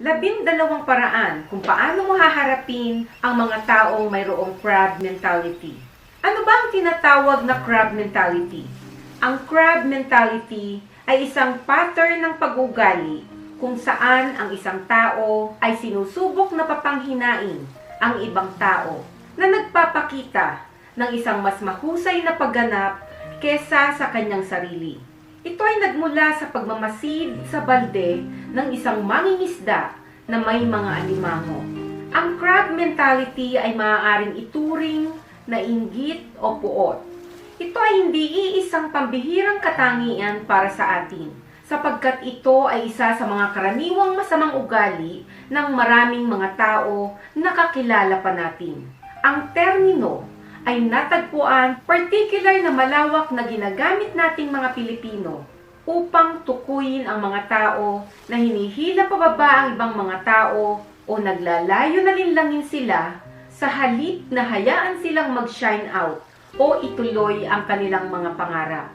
12 paraan kung paano mo haharapin ang mga taong mayroong crab mentality. Ano ba ang tinatawag na crab mentality? Ang crab mentality ay isang pattern ng pag-ugali kung saan ang isang tao ay sinusubok na papanghinain ang ibang tao na nagpapakita ng isang mas mahusay na pagganap kesa sa kanyang sarili. Ito ay nagmula sa pagmamasid sa balde ng isang mangingisda na may mga alimango. Ang crab mentality ay maaaring ituring na inggit o puot. Ito ay hindi iisang pambihirang katangian para sa atin, sapagkat ito ay isa sa mga karaniwang masamang ugali ng maraming mga tao na kakilala pa natin. Ang termino ay natagpuan particular na malawak na ginagamit nating mga Pilipino upang tukuyin ang mga tao na hinihila pababa ang ibang mga tao o naglalayo na linlangin sila sa halip na hayaan silang mag-shine out o ituloy ang kanilang mga pangarap.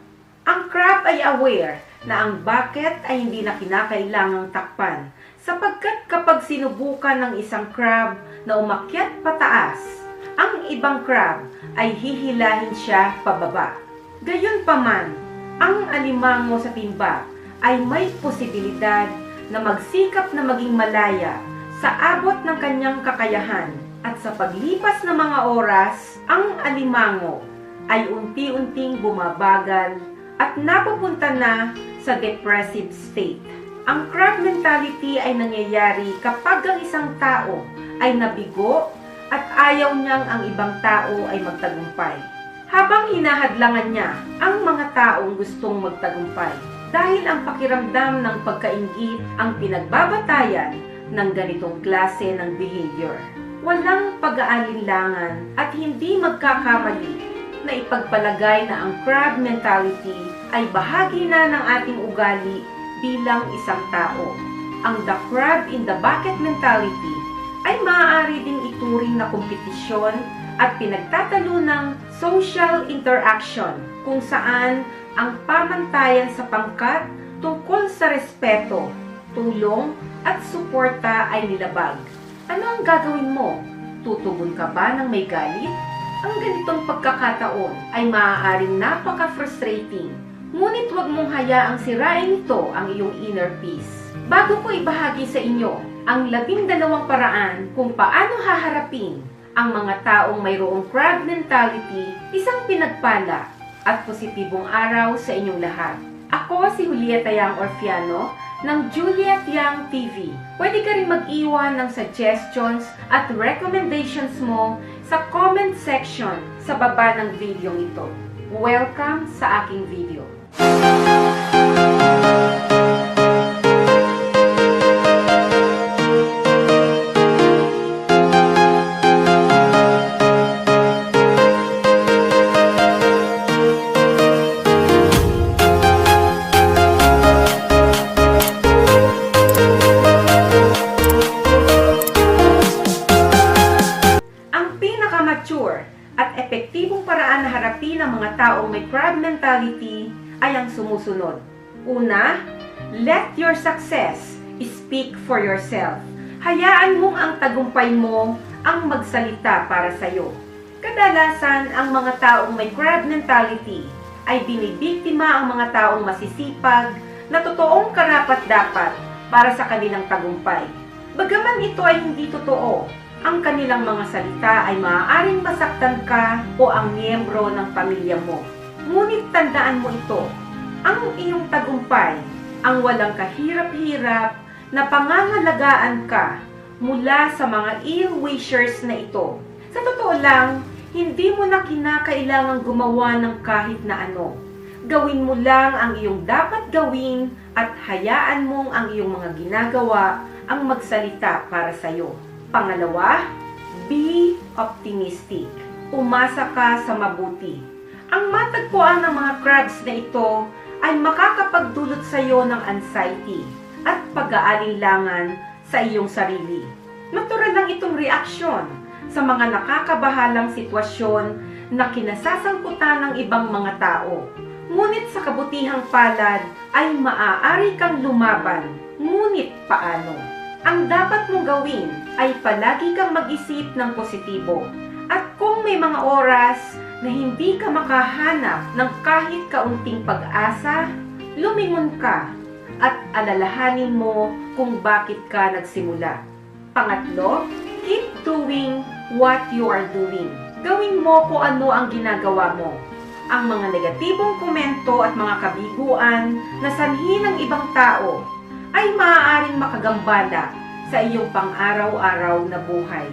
Ang crab ay aware na ang bucket ay hindi na kinakailangang takpan sapagkat kapag sinubukan ng isang crab na umakyat pataas, ang ibang crab ay hihilahin siya pababa. Gayunpaman, ang alimango sa timba ay may posibilidad na magsikap na maging malaya sa abot ng kanyang kakayahan at sa paglipas ng mga oras, ang alimango ay unti-unting bumabagal at napupunta na sa depressive state. Ang crab mentality ay nangyayari kapag ang isang tao ay nabigo at ayaw niyang ang ibang tao ay magtagumpay. Habang hinahadlangan niya ang mga taong gustong magtagumpay dahil ang pakiramdam ng pagkainggit ang pinagbabatayan ng ganitong klase ng behavior. Walang pag-aalinlangan at hindi magkakamali na ipagpalagay na ang crab mentality ay bahagi na ng ating ugali bilang isang tao. Ang the crab in the bucket mentality ay maaari ding ituring na kompetisyon at pinagtatalunang social interaction kung saan ang pamantayan sa pangkat tungkol sa respeto, tulong at suporta ay nilabag. Ano ang gagawin mo? Tutugon ka ba ng may galit? Ang ganitong pagkakataon ay maaaring napaka-frustrating, ngunit huwag mong hayaang sirain ito ang iyong inner peace. Bago ko ibahagi sa inyo ang 12 paraan kung paano haharapin ang mga taong mayroong crab mentality, isang pinagpala at positibong araw sa inyong lahat. Ako si Julieta Yang Orfiano ng Juliet Yang TV. Pwede ka rin mag-iwan ng suggestions at recommendations mo sa comment section sa baba ng video ito. Welcome sa aking video. At epektibong paraan na harapin ang mga taong may crab mentality ay ang sumusunod. Una, let your success speak for yourself. Hayaan mong ang tagumpay mo ang magsalita para sa iyo. Kadalasan, ang mga taong may crab mentality ay binibiktima ang mga taong masisipag na totoong karapat-dapat para sa kanilang tagumpay. Bagaman ito ay hindi totoo, ang kanilang mga salita ay maaaring masaktan ka o ang miyembro ng pamilya mo. Ngunit tandaan mo ito, ang iyong tagumpay, ang walang kahirap-hirap na pangangalagaan ka mula sa mga ill-wishers na ito. Sa totoo lang, hindi mo na kinakailangang gumawa ng kahit na ano. Gawin mo lang ang iyong dapat gawin at hayaan mong ang iyong mga ginagawa ang magsalita para sa iyo. Pangalawa, be optimistic. Umasa ka sa mabuti. Ang matagpuan ng mga crabs na ito ay makakapagdulot sa iyo ng anxiety at pag-aalinlangan sa iyong sarili. Natural lang itong reaksyon sa mga nakakabahalang sitwasyon na kinasasangkutan ng ibang mga tao. Ngunit sa kabutihang palad ay maaari kang lumaban. Ngunit paano? Ang dapat mong gawin ay palagi kang mag-isip ng positibo. At kung may mga oras na hindi ka makahanap ng kahit kaunting pag-asa, lumingon ka at alalahanin mo kung bakit ka nagsimula. Pangatlo, keep doing what you are doing. Gawin mo kung ano ang ginagawa mo. Ang mga negatibong komento at mga kabiguan na sanhi ng ibang tao ay maaaring makagambala sa iyong pang-araw-araw na buhay.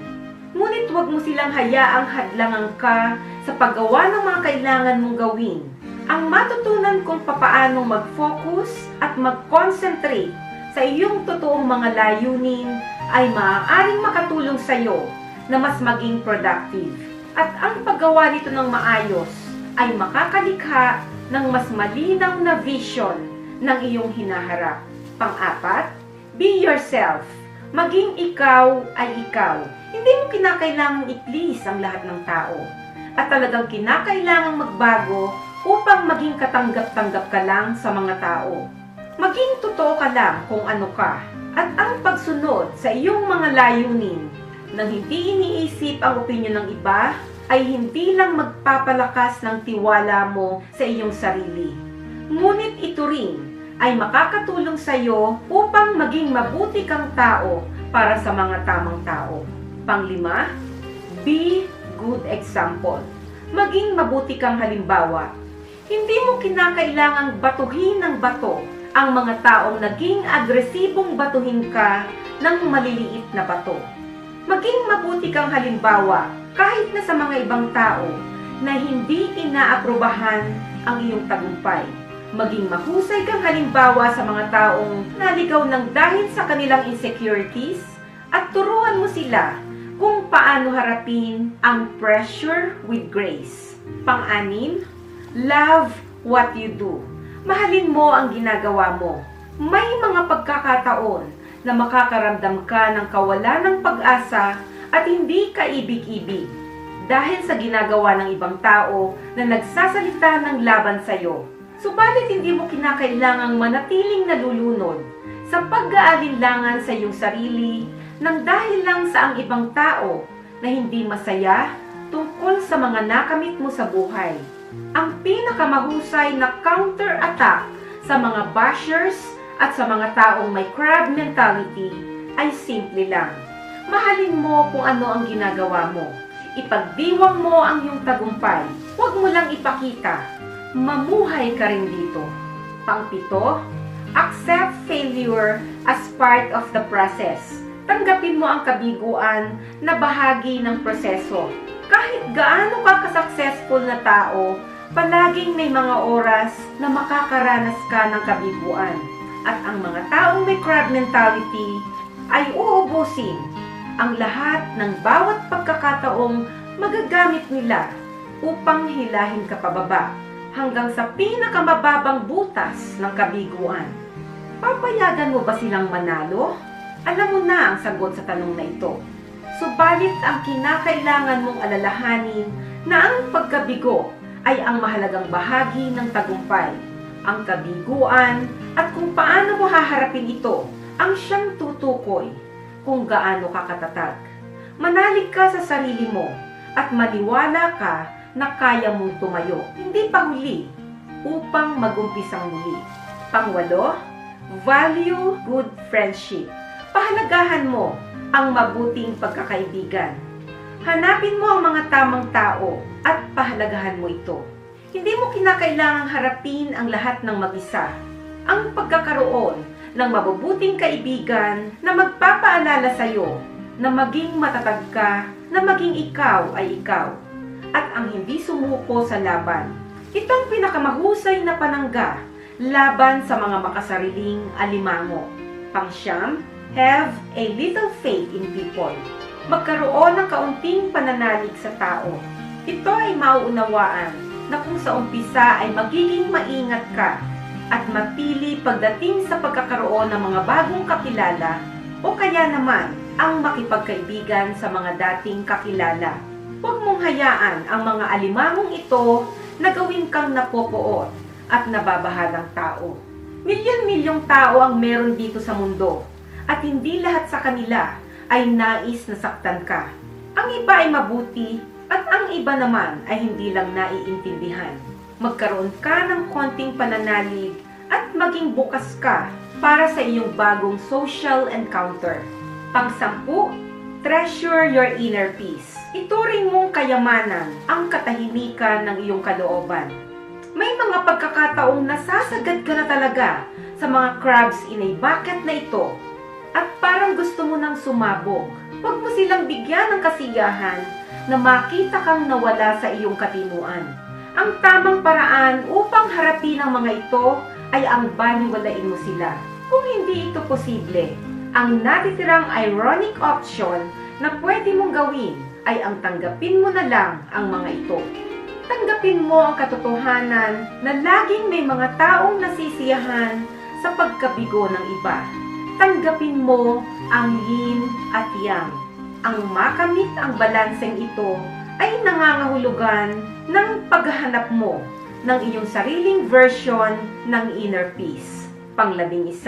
Ngunit huwag mo silang hayaang hadlangan ka sa paggawa ng mga kailangan mong gawin. Ang matutunan kung papaano mag-focus at mag-concentrate sa iyong totoong mga layunin ay maaaring makatulong sa iyo na mas maging productive. At ang paggawa nito ng maayos ay makakalikha ng mas malinaw na vision ng iyong hinaharap. Pang-apat, be yourself. Maging ikaw ay ikaw. Hindi mo kinakailangang i-please ang lahat ng tao. At talagang kinakailangang magbago upang maging katanggap-tanggap ka lang sa mga tao. Maging totoo ka lang kung ano ka. At ang pagsunod sa iyong mga layunin nang hindi iniisip ang opinyon ng iba ay hindi lang magpapalakas ng tiwala mo sa iyong sarili. Ngunit ito rin ay makakatulong sa iyo upang maging mabuti kang tao para sa mga tamang tao. Panglima, be good example. Maging mabuti kang halimbawa. Hindi mo kinakailangang batuhin ng bato ang mga taong naging agresibong batuhin ka ng maliliit na bato. Maging mabuti kang halimbawa kahit na sa mga ibang tao na hindi inaaprubahan ang iyong tagumpay. Maging mahusay kang halimbawa sa mga taong naligaw ng dahil sa kanilang insecurities at turuan mo sila kung paano harapin ang pressure with grace. Pang-anim, love what you do. Mahalin mo ang ginagawa mo. May mga pagkakataon na makakaramdam ka ng kawalan ng pag-asa at hindi ka ibig-ibig dahil sa ginagawa ng ibang tao na nagsasalita ng laban sa iyo. Subalit hindi mo kinakailangang manatiling nalulunod sa pag-aalinlangan sa iyong sarili nang dahil lang sa ang ibang tao na hindi masaya tungkol sa mga nakamit mo sa buhay. Ang pinakamahusay na counter-attack sa mga bashers at sa mga taong may crab mentality ay simple lang. Mahalin mo kung ano ang ginagawa mo. Ipagdiwang mo ang iyong tagumpay. Huwag mo lang ipakita. Mamuhay ka rin dito. Pang-pito, accept failure as part of the process. Tanggapin mo ang kabiguan na bahagi ng proseso. Kahit gaano ka ka-successful na tao, palaging may mga oras na makakaranas ka ng kabiguan. At ang mga taong may crab mentality ay uubusin ang lahat ng bawat pagkakataong magagamit nila upang hilahin ka pababa hanggang sa pinakamababang butas ng kabiguan. Papayagan mo ba silang manalo? Alam mo na ang sagot sa tanong na ito. Subalit ang kinakailangan mong alalahanin na ang pagkabigo ay ang mahalagang bahagi ng tagumpay. Ang kabiguan at kung paano mo haharapin ito ang siyang tutukoy kung gaano ka katatag. Manalig ka sa sarili mo at maniwala ka na kaya mong tumayo. Hindi pa huli upang magumpisang muli. Pangwalo, value good friendship. Pahalagahan mo ang mabuting pagkakaibigan. Hanapin mo ang mga tamang tao at pahalagahan mo ito. Hindi mo kinakailangang harapin ang lahat ng mag-isa. Ang pagkakaroon ng mabubuting kaibigan na magpapaalala sa iyo na maging matatag ka, na maging ikaw ay ikaw, at ang hindi sumuko sa laban. Ito ang pinakamahusay na panangga laban sa mga makasariling alimango. Pangsyam, have a little faith in people. Magkaroon ng kaunting pananalig sa tao. Ito ay mauunawaan na kung sa umpisa ay magiging maingat ka at mapili pagdating sa pagkakaroon ng mga bagong kakilala o kaya naman ang makipagkaibigan sa mga dating kakilala. Huwag mong hayaan ang mga alimangong ito na gawin kang napopoot at nababahalang tao. Milyon-milyong tao ang meron dito sa mundo at hindi lahat sa kanila ay nais na saktan ka. Ang iba ay mabuti at ang iba naman ay hindi lang naiintindihan. Magkaroon ka ng konting pananalig at maging bukas ka para sa iyong bagong social encounter. Pang-10, treasure your inner peace. Ituring mong kayamanan ang katahimikan ng iyong kalooban. May mga pagkakataong nasasagad ka na talaga sa mga crabs in a bucket na ito at parang gusto mo nang sumabog. Huwag mo silang bigyan ng kasiyahan na makita kang nawala sa iyong katimuan. Ang tamang paraan upang harapin ang mga ito ay ang baliwalain mo sila. Kung hindi ito posible, ang natitirang ironic option na pwede mong gawin ay ang tanggapin mo na lang ang mga ito. Tanggapin mo ang katotohanan na laging may mga taong nasisiyahan sa pagkabigo ng iba. Tanggapin mo ang yin at yang. Ang makamit ang balanseng ito ay nangangahulugan ng paghahanap mo ng iyong sariling version ng inner peace. Pang-11,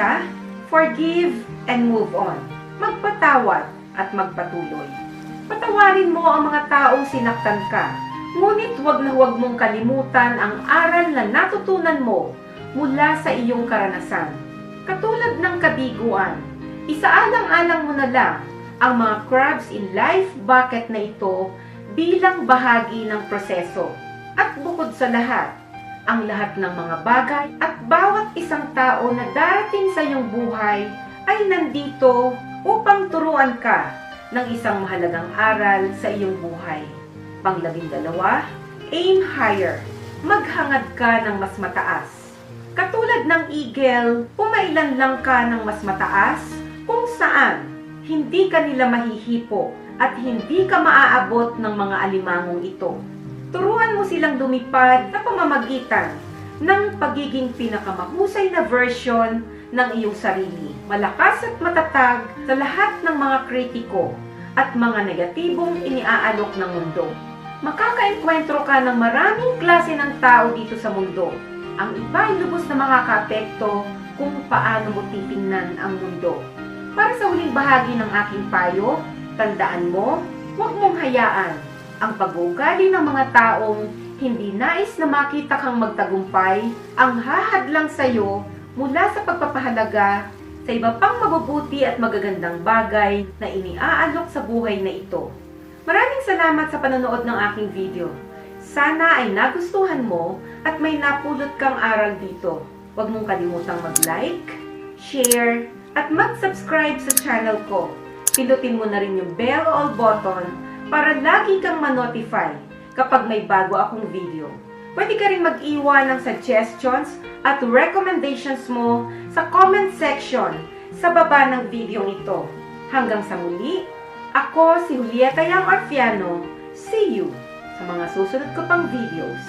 forgive and move on. Magpatawad at magpatuloy. Patawarin mo ang mga taong sinaktan ka, ngunit huwag na huwag mong kalimutan ang aral na natutunan mo mula sa iyong karanasan. Katulad ng kabiguan, isaalang-alang mo na lang ang mga crabs in life bucket na ito bilang bahagi ng proseso. At bukod sa lahat, ang lahat ng mga bagay at bawat isang tao na darating sa iyong buhay ay nandito upang turuan ka ng isang mahalagang aral sa iyong buhay. Pang-12, aim higher. Maghangad ka ng mas mataas. Katulad ng eagle, pumailan lang ka ng mas mataas kung saan hindi ka nila mahihipo at hindi ka maaabot ng mga alimangong ito. Turuan mo silang lumipad sa pamamagitan ng pagiging pinakamahusay na version ng iyong sarili. Malakas at matatag sa lahat ng mga kritiko at mga negatibong iniaalok ng mundo. Makakaenkwentro ka ng maraming klase ng tao dito sa mundo. Ang iba ay lubos na makakaapekto kung paano mo titingnan ang mundo. Para sa huling bahagi ng aking payo, tandaan mo, huwag mong hayaan ang pag-uugali ng mga taong hindi nais na makita kang magtagumpay ang hahadlang sa iyo mula sa pagpapahalaga sa iba pang mabubuti at magagandang bagay na iniaalok sa buhay na ito. Maraming salamat sa panonood ng aking video. Sana ay nagustuhan mo at may napulot kang aral dito. Huwag mong kalimutang mag-like, share, at mag-subscribe sa channel ko. Pindutin mo na rin yung bell o all button para lagi kang ma-notify kapag may bago akong video. Pwede ka rin mag-iwan ng suggestions at recommendations mo sa comment section sa baba ng video ito. Hanggang sa muli, ako si Julieta Yang Orfiano. See you sa mga susunod ko pang videos.